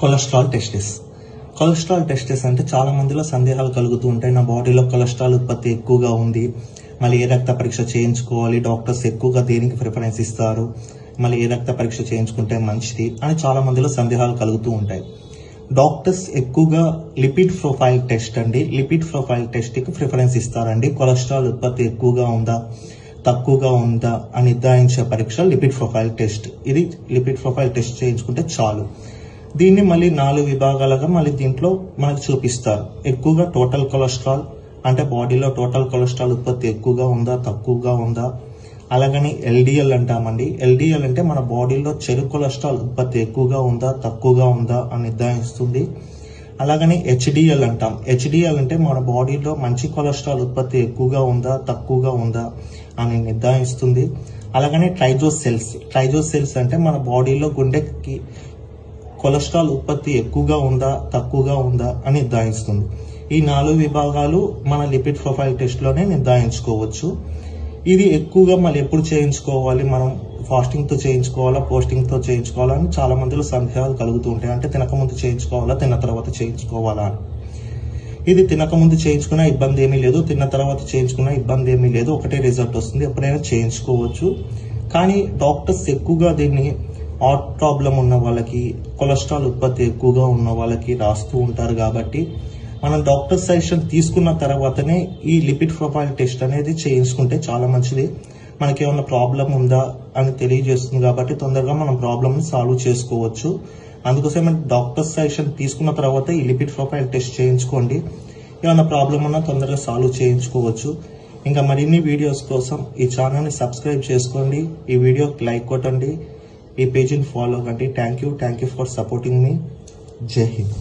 Cholesterol testis. Cholesterol testis అంటే చాలా మందిలో సందేహాలు కలుగుతూ ఉంటాయి. నా బాడీలో కొలెస్ట్రాల్ ఉత్పత్తి ఎక్కువగా ఉంది, మళ్ళీ ఏ రక్త పరీక్ష చేయించుకోవాలి, డాక్టర్స్ ఎక్కువగా దేనికి ప్రిఫరెన్స్ ఇస్తారు, మళ్ళీ ఏ రక్త పరీక్ష చేయించుకుంటే మంచిది అని చాలా మందిలో సందేహాలు కలుగుతూ ఉంటాయి. డాక్టర్స్ ఎక్కువగా lipid profile test lipid profile టెస్ట్కి ప్రిఫరెన్స్ ఇస్తారండి. కొలెస్ట్రాల్ ఉత్పత్తి ఎక్కువగా ఉందా తక్కువగా ఉందా అని నిర్ధారించే పరీక్ష లిపిడ్ ప్రొఫైల్ టెస్ట్. ఇది లిపిడ్ ప్రొఫైల్ టెస్ట్ చేయించుకుంటే చాలు. దీన్ని మళ్ళీ 4 విభాగాలుగా మళ్ళీ దీంట్లో మనకు చూపిస్తారు. ఎక్కువగా టోటల్ కొలెస్ట్రాల్ అంటే బాడీలో టోటల్ కొలెస్ట్రాల్ ఉత్పత్తి ఎక్కువగా ఉందా తక్కువగా ఉందా. అలాగని ఎల్డిఎల్ అంటామండి. ఎల్డిఎల్ అంటే మన బాడీలో చెడు కొలెస్ట్రాల్ ఉత్పత్తి ఎక్కువగా ఉందా తక్కువగా ఉందా అని నిర్ధారిస్తుంది. అలాగని హెచ్డిఎల్ అంటాం. హెచ్డిఎల్ అంటే మన బాడీలో మంచి కొలెస్ట్రాల్ ఉత్పత్తి ఎక్కువగా ఉందా తక్కువగా ఉందా అని నిర్ధారిస్తుంది. అలాగని ట్రైజోసెల్స్ అంటే మన బాడీలో గుండెకి కొలెస్ట్రాల్ ఉత్పత్తి ఎక్కువగా ఉందా తక్కువగా ఉందా అని నిర్ధారిస్తుంది. ఈ 4 విభాగాలు మన లిపిడ్ ప్రొఫైల్ టెస్ట్ లోనే నిర్ధారించుకోవచ్చు. ఇది ఎక్కువగా మళ్ళీ ఎప్పుడు చేయించుకోవాలి, మనం ఫాస్టింగ్ తో చేయించుకోవాలా పోస్టింగ్ తో చేయించుకోవాలా అని చాలా మందిలో సందేహాలు కలుగుతూ ఉంటాయి. అంటే తినకముందు చేయించుకోవాలా తిన్న తర్వాత చేయించుకోవాలా అని. ఇది తినకముందు చేయించుకున్న ఇబ్బంది ఏమీ లేదు, తిన్న తర్వాత చేయించుకున్న ఇబ్బంది ఏమీ లేదు, ఒకటే రిజల్ట్ వస్తుంది, ఎప్పుడైనా చేయించుకోవచ్చు. కానీ డాక్టర్స్ ఎక్కువగా దీన్ని హార్ట్ ప్రాబ్లం ఉన్న వాళ్ళకి, కొలెస్ట్రాల్ ఉత్పత్తి ఎక్కువగా ఉన్న వాళ్ళకి రాస్తూ ఉంటారు. కాబట్టి మనం డాక్టర్ సజెషన్ తీసుకున్న తర్వాతనే ఈ లిపిడ్ ప్రొఫైల్ టెస్ట్ అనేది చేయించుకుంటే చాలా మంచిది. మనకి ఏమైనా ప్రాబ్లం ఉందా అని తెలియజేస్తుంది కాబట్టి తొందరగా మనం ప్రాబ్లమ్ని సాల్వ్ చేసుకోవచ్చు. అందుకోసం డాక్టర్ సజెషన్ తీసుకున్న తర్వాత ఈ లిపిడ్ ప్రొఫైల్ టెస్ట్ చేయించుకోండి. ఏమైనా ప్రాబ్లం ఉన్నా తొందరగా సాల్వ్ చేయించుకోవచ్చు. ఇంకా మరిన్ని వీడియోస్ కోసం ఈ ఛానల్ని సబ్స్క్రైబ్ చేసుకోండి, ఈ వీడియోకి లైక్ కొట్టండి, ఈ పేజీని ఫాలో అవ్వండి. థ్యాంక్ యూ ఫర్ సపోర్టింగ్ మీ. జై హింద్.